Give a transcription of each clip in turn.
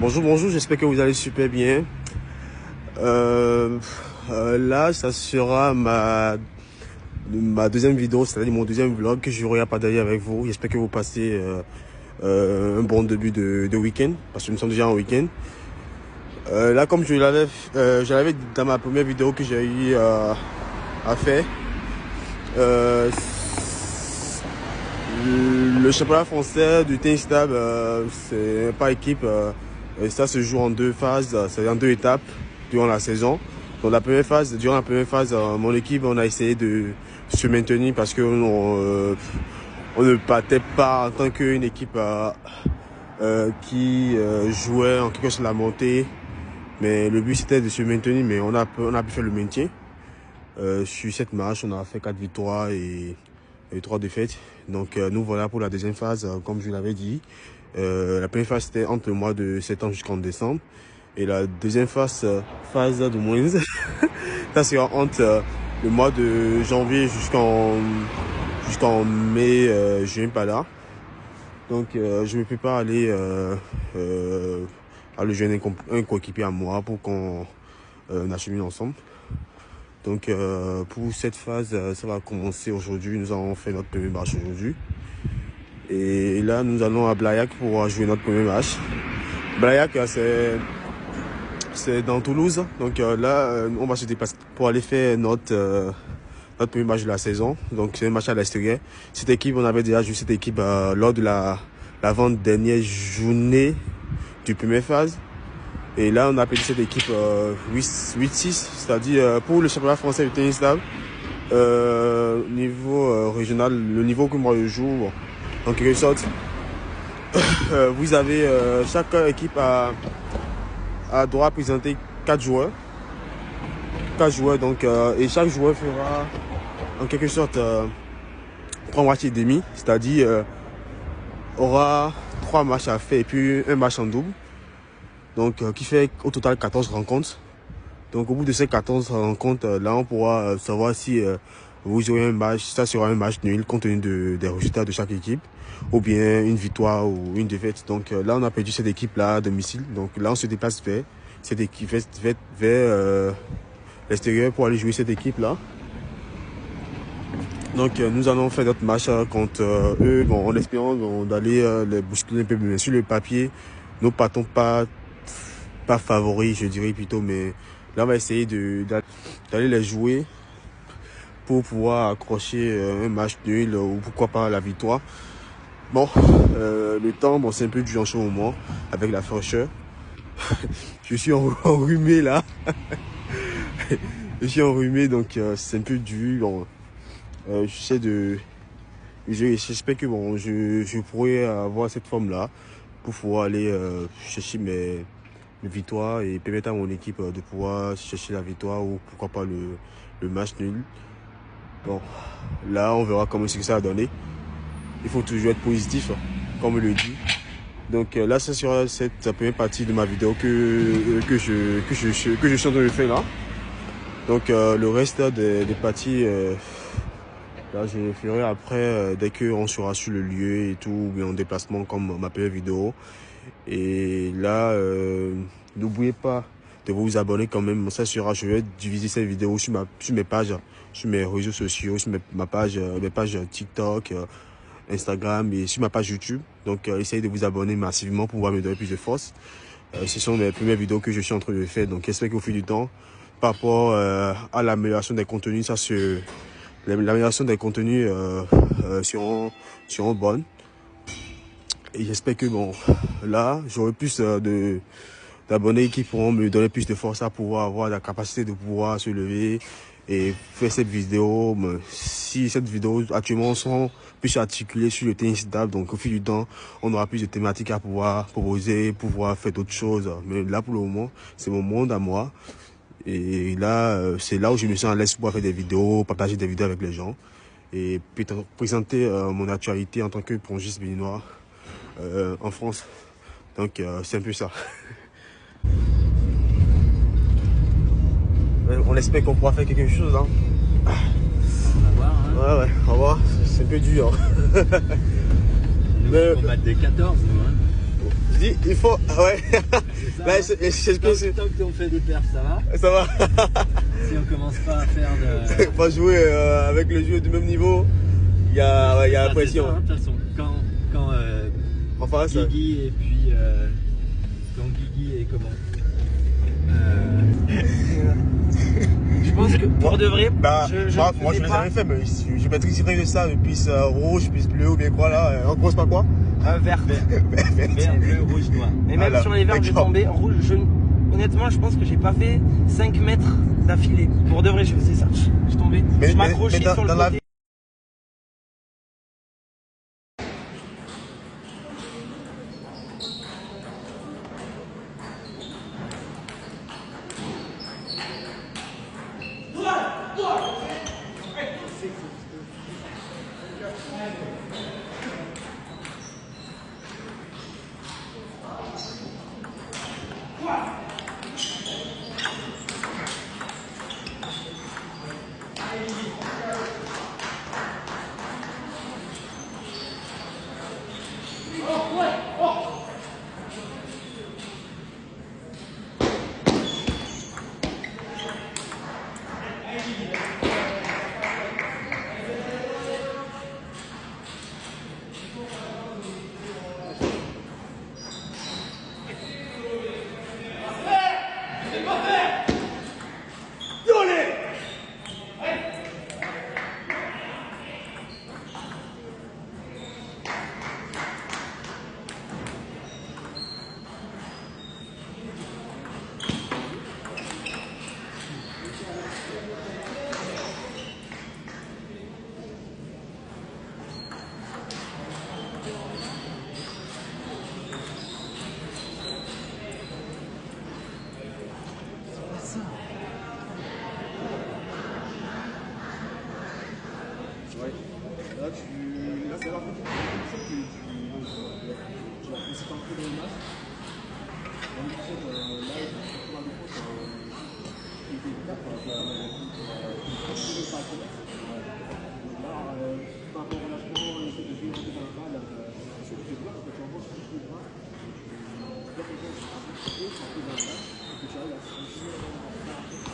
Bonjour, j'espère que vous allez super bien. Là, ça sera ma deuxième vidéo, c'est-à-dire mon deuxième vlog que je vais partager avec vous. J'espère que vous passez un bon début de week-end, parce que nous sommes déjà en week-end. Là, comme je l'avais dit dans ma première vidéo que j'ai eu à faire, le championnat français du tennis table, c'est par équipe. Et ça se joue en deux phases, c'est en deux étapes durant la saison. Donc durant la première phase, mon équipe, on a essayé de se maintenir parce que on ne partait pas en tant qu'une équipe qui jouait en quelque sorte la montée. Mais le but c'était de se maintenir, mais on a pu faire le maintien. Sur cette marche, on a fait 4 victoires et 3 défaites. Donc nous voilà pour la deuxième phase, comme je l'avais dit. La première phase c'était entre le mois de septembre jusqu'en décembre. Et la deuxième phase de moins, ça sera entre le mois de janvier jusqu'en mai, juin par là. Donc je me prépare à aller joindre un coéquipier à moi pour qu'on achemine ensemble. Donc pour cette phase, ça va commencer aujourd'hui. Nous allons faire notre premier match aujourd'hui. Et là, nous allons à Blaillac pour jouer notre premier match. Blaillac, c'est dans Toulouse. Donc là, on va se déplacer pour aller faire notre premier match de la saison. Donc c'est un match à l'extérieur. Cette équipe, on avait déjà joué cette équipe lors de l'avant-dernière journée du première phase. Et là, on a appelé cette équipe 8-6, c'est-à-dire pour le championnat français de tennis table, niveau régional, le niveau que moi je joue, en quelque sorte, vous avez chaque équipe a droit à présenter 4 joueurs. 4 joueurs, donc, et chaque joueur fera en quelque sorte 3 matchs et demi, c'est-à-dire aura 3 matchs à faire et puis un match en double. Donc, qui fait au total 14 rencontres. Donc, au bout de ces 14 rencontres, là, on pourra savoir si vous aurez un match, ça sera un match nul compte tenu des résultats de chaque équipe, ou bien une victoire ou une défaite. Donc, là, on a perdu cette équipe-là à domicile. Donc, là, on se déplace vers cette équipe, vers l'extérieur pour aller jouer cette équipe-là. Donc, nous allons faire notre match contre eux, bon, en espérant d'aller les bousculer un peu. Mais sur le papier, nous partons pas favoris, je dirais plutôt, mais là on va essayer d'aller les jouer pour pouvoir accrocher un match nul ou pourquoi pas la victoire. Bon, le temps, bon, c'est un peu dur en ce moment avec la fraîcheur. Je suis enrhumé là. Je suis enrhumé, donc c'est un peu dur. Bon, j'espère que bon, je pourrai avoir cette forme là pour pouvoir aller chercher mes victoires et permettre à mon équipe de pouvoir chercher la victoire ou pourquoi pas le match nul. Bon, là on verra comment ça va donner. Il faut toujours être positif, comme on le dit. Donc là, ce sera cette première partie de ma vidéo que je suis en train de faire là. Donc le reste des parties, là je le ferai après dès qu'on sera sur le lieu et tout, ou bien en déplacement comme ma première vidéo. Et là, n'oubliez pas de vous abonner quand même. Ça sera, je vais diviser cette vidéo sur mes pages, sur mes réseaux sociaux, sur mes pages TikTok, Instagram et sur ma page YouTube. Donc, essayez de vous abonner massivement pour pouvoir me donner plus de force. Ce sont les premières vidéos que je suis en train de faire. Donc, j'espère qu'au fil du temps, par rapport à l'amélioration des contenus, l'amélioration des contenus seront bonnes. Et j'espère que bon, là, j'aurai plus d'abonnés qui pourront me donner plus de force à pouvoir avoir la capacité de pouvoir se lever et faire cette vidéo. Mais si cette vidéo actuellement sont plus articulées sur le tennis table, donc au fil du temps, on aura plus de thématiques à pouvoir proposer, pouvoir faire d'autres choses. Mais là, pour le moment, c'est mon monde à moi. Et là, c'est là où je me sens à l'aise pour faire des vidéos, partager des vidéos avec les gens et présenter mon actualité en tant que plongiste béninois en France. Donc c'est un peu ça. On espère qu'on pourra faire quelque chose, hein. On va voir, hein. Ouais, on va voir. C'est un peu dur. Nous, on va battre des 14, nous, hein. dit, il faut. Ouais. Là, tant que on fait des perfs, ça va. Ça va. Si on commence pas à faire de. Pas jouer avec le jeu du même niveau, il y a la pression. De toute façon, quand En face. Guigui et puis. Quand Guigui et comment je pense que pour de vrai, moi je l'ai jamais fait, mais je maîtriserai de ça, puis rouge, puis bleu ou bien quoi là. On commence par quoi? Vert. Vert, bleu, rouge, noir. Et même sur les verts, j'ai tombé rouge. Honnêtement, je pense que j'ai pas fait 5 mètres d'affilée. Pour de vrai, je faisais ça. Je tombais, je m'accrochais sur le côté. Là, c'est la fin du c'est pas un peu dans le match. Là, il était là, par rapport au relâchement, le fait de jouer dans la balle, je trouve que c'est bien parce que tu envoies sur le bras, tu dois quelqu'un qui est un peu plus haut, dans la balle, et que tu arrives à se continuer à faire.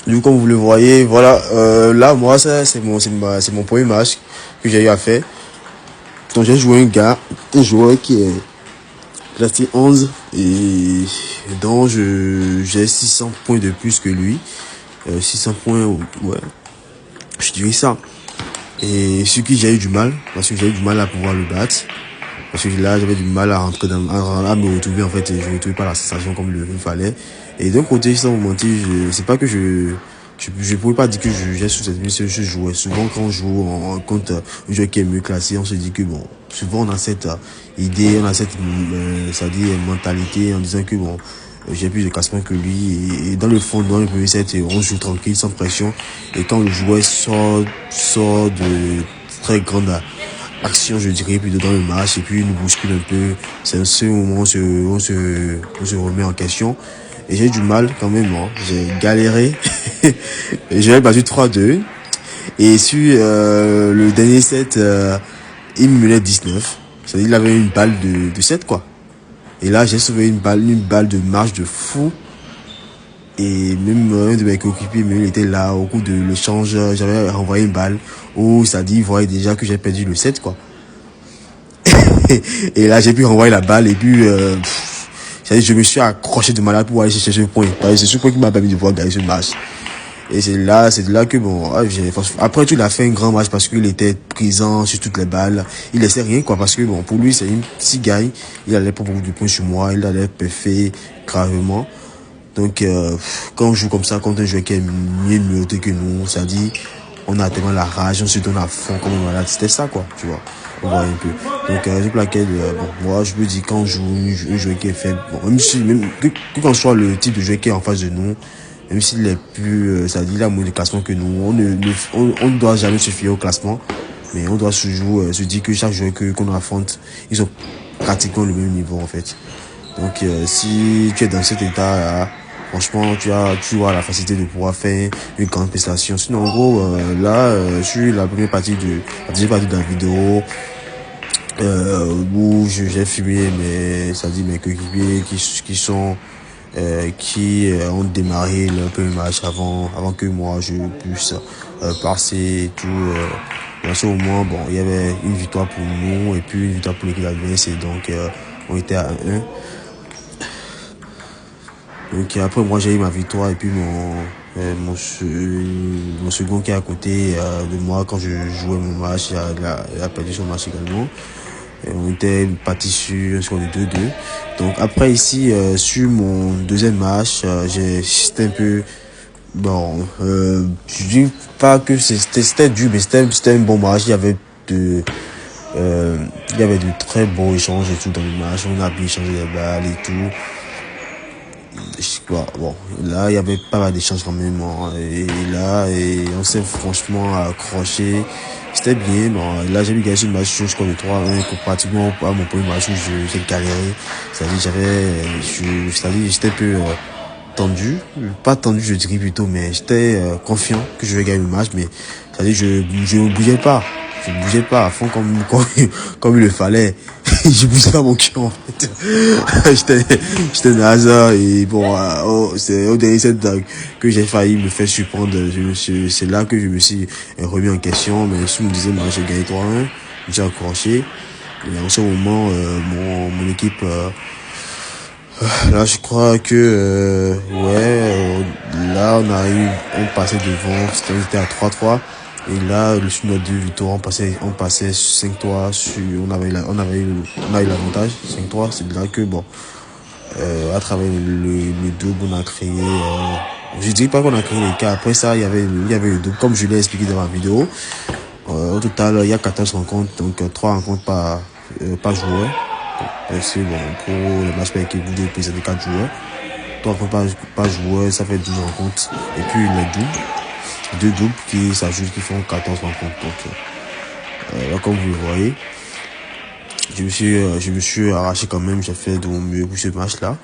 Du coup, comme vous le voyez, voilà, là, moi, ça, c'est mon premier match que j'ai eu à faire. Donc, j'ai joué un joueur qui est classé 11 et donc j'ai 600 points de plus que lui. 600 points, ouais, je dirais ça. Et sur qui j'ai eu du mal, parce que j'ai eu du mal à pouvoir le battre. Parce que là, j'avais du mal à rentrer à me retrouver, en fait, et je ne retrouvais pas la sensation comme il fallait. Et d'un côté, sans vous mentir, c'est pas que je pouvais pas dire que j'ai sous cette mission, je jouais. Souvent, quand on joue, contre un joueur qui est mieux classé, on se dit que bon, souvent, on a cette idée, on a cette, c'est-à-dire, mentalité en disant que bon, j'ai plus de classement que lui. Et dans le fond, dans le premier set, on joue tranquille, sans pression. Et quand le joueur sort de très grande action, je dirais, plutôt dans le match, et puis il nous bouscule un peu, c'est ce moment où on se remet en question. Et j'ai eu du mal quand même, hein. J'ai galéré. J'avais battu 3-2. Et sur le dernier set, il me menait 19. C'est-à-dire qu'il avait une balle de 7, quoi. Et là, j'ai sauvé une balle de marge de fou. Et même un de mes coéquipiers, il était là au cours de l'échange. J'avais renvoyé une balle où ça dit, il voyait déjà que j'ai perdu le set, quoi. Et là, j'ai pu renvoyer la balle et puis je me suis accroché de malade pour aller chercher le point. C'est ce point qui m'a permis de pouvoir gagner ce match. Et c'est de là que bon, après tout, il a fait un grand match parce qu'il était présent sur toutes les balles. Il laissait rien, quoi, parce que bon, pour lui, c'est une petite gagne. Il allait pas beaucoup de points sur moi. Il allait parfait gravement. Donc, quand on joue comme ça contre un joueur qui est mieux numéroté que nous, ça dit, on a tellement la rage, on se donne à fond comme un malade. C'était ça, quoi, tu vois. On voit un peu. Donc, c'est pour laquelle, bon, moi, je me dis, quand on joue un jeu qui est faible, bon, même que qu'on soit le type de jeu qui est en face de nous, même s'il est plus, ça dit, il a moins de classement que nous, on ne doit jamais se fier au classement, mais on doit toujours se dire que chaque joueur qu'on affronte, ils ont pratiquement le même niveau, en fait. Donc, si tu es dans cet état-là, franchement, tu as la facilité de pouvoir faire une grande prestation. Sinon, en gros, sur la première partie de la vidéo, où j'ai filmé mes coéquipiers qui ont démarré le premier match avant que moi je puisse passer et tout. Dans ce moment, bon, il y avait une victoire pour nous et puis une victoire pour l'équipe adverse et donc on était à 1-1. Donc après moi j'ai eu ma victoire et puis mon second qui est à côté de moi quand je jouais mon match, il a perdu son match également. Et on était parti sur un score de 2-2. Donc après ici sur mon deuxième match, j'étais un peu bon. Je dis pas que c'était dur, mais c'était un bon match. Il y avait de très bons échanges et tout dans le match. On a bien échangé les balles et tout. Bon, là, il y avait pas mal d'échanges quand même. Et là, on s'est franchement accroché. C'était bien. Bon, là, j'ai vu gagner ce match sur score de 3-1 comparativement à mon premier match où j'ai galéré. C'est-à-dire, j'étais un peu tendu. Pas tendu, je dirais plutôt, mais j'étais confiant que je vais gagner le match. Mais c'est-à-dire, je ne bougeais pas. Je ne bougeais pas à fond comme il le fallait. Je bougeais pas mon cœur, en fait. J'étais naze et bon, c'est au dernier set que j'ai failli me faire surprendre. C'est là que je me suis remis en question. Mais si on me disait, moi, j'ai gagné 3-1, j'ai accroché. Et en ce moment, mon équipe, là, je crois que, là, on passait devant, c'était à 3-3. Et là, sur nos 2 victoires, on passait 5-3 on avait l'avantage, 5-3. C'est là que, bon, à travers le double, on a créé, je dis pas qu'on a créé les cas. Après ça, il y avait le double, comme je l'ai expliqué dans ma vidéo. Au total, il y a 14 rencontres, donc 3 rencontres par joueur. C'est bon, pour le match par équipe, vous devez présenter 4 joueurs. 3 rencontres par joueur, ça fait 12 rencontres. Et puis les doubles. 2 doubles qui s'ajoutent, qui font 14 rencontres. Donc, là, comme vous le voyez, je me suis arraché quand même. J'ai fait de mon mieux pour ce match-là.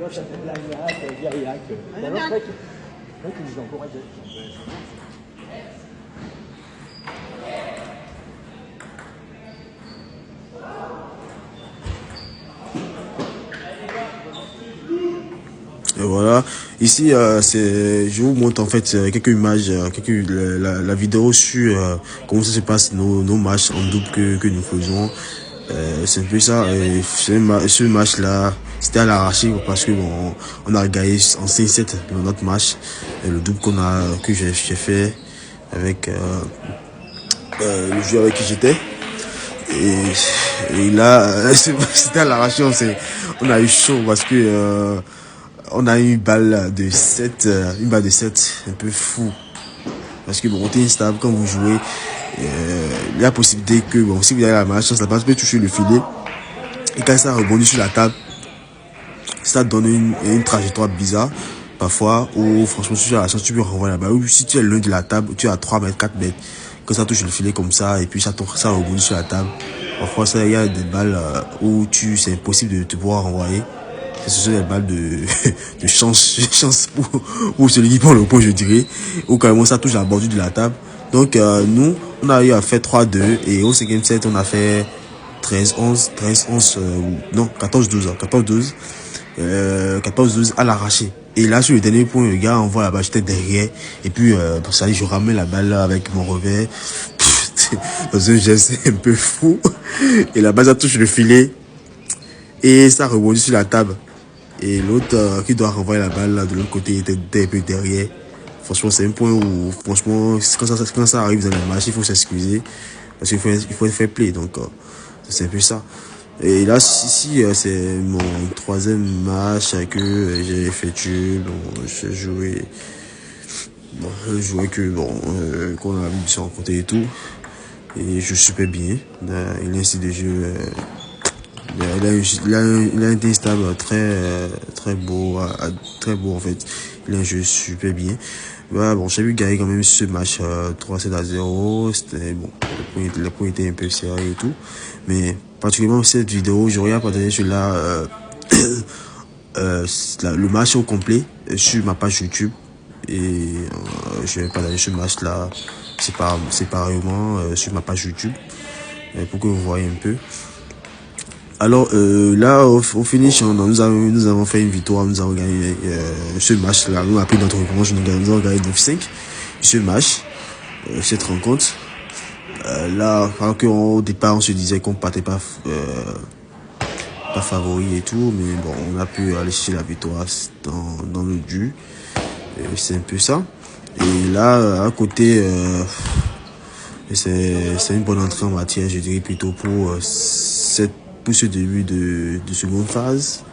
Et voilà, ici je vous montre en fait quelques images, la vidéo sur comment ça se passe nos matchs en double que nous faisons. C'est un peu ça. Ce match là, c'était à l'arraché parce que bon, on a gagné en 5-7 dans notre match. Et le double que j'ai fait avec le joueur avec qui j'étais. Et là, c'était à l'arraché. On a eu chaud parce que on a eu une balle de 7, un peu fou. Parce que bon, on est instable quand vous jouez. Il y a la possibilité que, bon, si vous avez la malchance, la balle peut toucher le filet. Et quand ça rebondit sur la table, ça donne une trajectoire bizarre. Parfois, ou franchement, si tu as la chance, tu peux renvoyer la balle. Ou si tu es loin de la table, tu es à 3 mètres, 4 mètres. Quand ça touche le filet comme ça, et puis ça rebondit sur la table. Parfois, il y a des balles où c'est impossible de te pouvoir renvoyer. Ce sont des balles de chance pour celui qui prend le point, je dirais. Ou carrément ça touche la bordure de la table. Donc nous, on a eu à faire 3-2 et au 5e set, on a fait 13-11, non, 14-12, 14-12 à l'arraché. Et là, sur le dernier point, le gars envoie la balle, j'étais derrière. Et puis, ça dit, je ramène la balle avec mon revers. Dans un geste un peu fou. Et la balle, ça touche le filet. Et ça rebondit sur la table. Et l'autre qui doit renvoyer la balle là, de l'autre côté était un peu derrière. Franchement, c'est un point où, franchement, quand ça arrive dans le match, il faut s'excuser. Parce qu'il faut faire play. Donc, c'est un peu ça. Et là, ici, c'est mon 3e match que j'ai effectué. Bon, j'ai joué. Bon, qu'on a vu de se rencontrer et tout. Et je super bien. Il a ainsi de jeu. Il a un dessin stable très beau en fait. Il a un jeu super bien. Bah, bon, j'ai vu gagner quand même ce match 3-7-0. C'était bon, les points étaient un peu serrés et tout. Mais particulièrement cette vidéo, j'aurais à partager celui-là le match au complet sur ma page YouTube. Et je vais partager ce match-là séparément sur ma page YouTube pour que vous voyez un peu. Alors là, au finish, nous avons fait une victoire, nous avons gagné ce match-là. Nous avons pris notre revanche, nous avons gagné 9-5 ce match, cette rencontre. Là, alors qu'au départ, on se disait qu'on partait pas favori et tout, mais bon, on a pu aller chercher la victoire dans le dû. C'est un peu ça. Et là, à côté, c'est une bonne entrée en matière, je dirais plutôt pour ce début de seconde phase.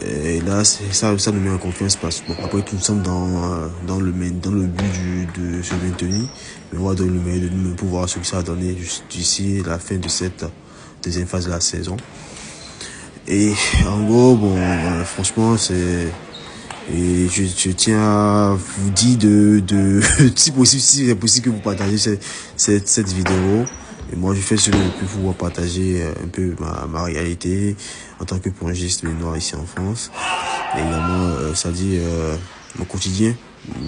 Et là, ça nous met en confiance parce que bon, après nous sommes dans le but de se maintenir. Mais on va donner le meilleur de nous pour voir ce que ça a donné d'ici la fin de cette deuxième phase de la saison. Et en gros, bon, franchement, et je tiens à vous dire si c'est possible que vous partagez cette vidéo. Et moi, je fais ce que je peux pouvoir partager un peu ma réalité en tant que pongiste noir ici en France. Et également, ça dit mon quotidien,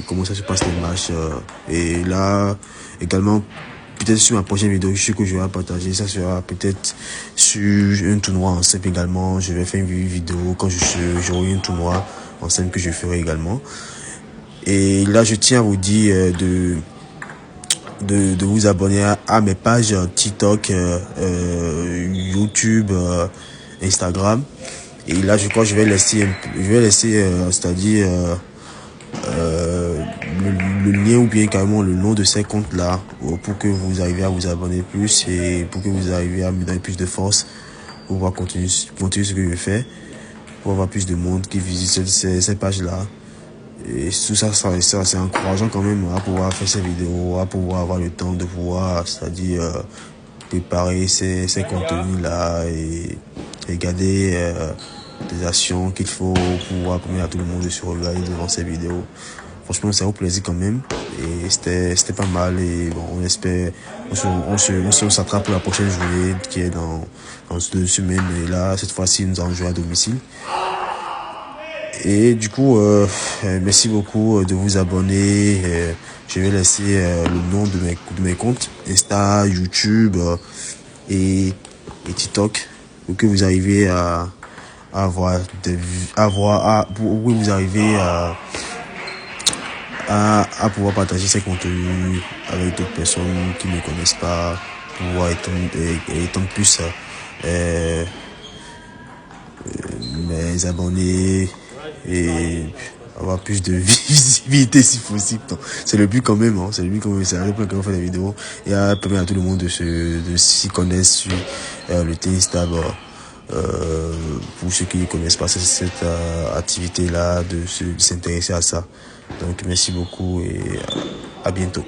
comment ça se passe les matchs. Et là, également, peut-être sur ma prochaine vidéo, ce que je vais partager, ça sera peut-être sur un tournoi en simple également. Je vais faire une vidéo quand j'aurai un tournoi en simple que je ferai également. Et là, je tiens à vous dire de vous abonner à mes pages TikTok, YouTube, Instagram. Et là, je crois que je vais laisser c'est-à-dire le lien ou bien carrément le nom de ces comptes là pour que vous arriviez à vous abonner plus et pour que vous arriviez à me donner plus de force pour pouvoir continuer ce que je fais, pour avoir plus de monde qui visite ces pages là. Et tout ça c'est encourageant quand même à pouvoir faire ces vidéos, à pouvoir avoir le temps de pouvoir, c'est-à-dire préparer ces contenus là et regarder des actions qu'il faut pour pouvoir permettre à tout le monde de se regarder devant ces vidéos. Franchement, c'est un plaisir quand même et c'était pas mal. Et bon, on espère on s'attrape pour la prochaine journée qui est dans 2 semaines. Et là, cette fois-ci, nous allons jouer à domicile. Et du coup, merci beaucoup de vous abonner. Je vais laisser le nom de mes comptes, Insta, YouTube et TikTok, pour que vous arrivez à avoir oui, vous arrivez à pouvoir partager ces contenus avec d'autres personnes qui ne connaissent pas, pouvoir étendre plus mes abonnés et avoir plus de visibilité si possible. C'est le but quand même, hein. C'est le but quand même, c'est un peu quand on fait des vidéos et à permettre à tout le monde de s'y connaître sur le tennis d'abord. Pour ceux qui ne connaissent pas cette activité là, de s'intéresser à ça. Donc merci beaucoup et à bientôt.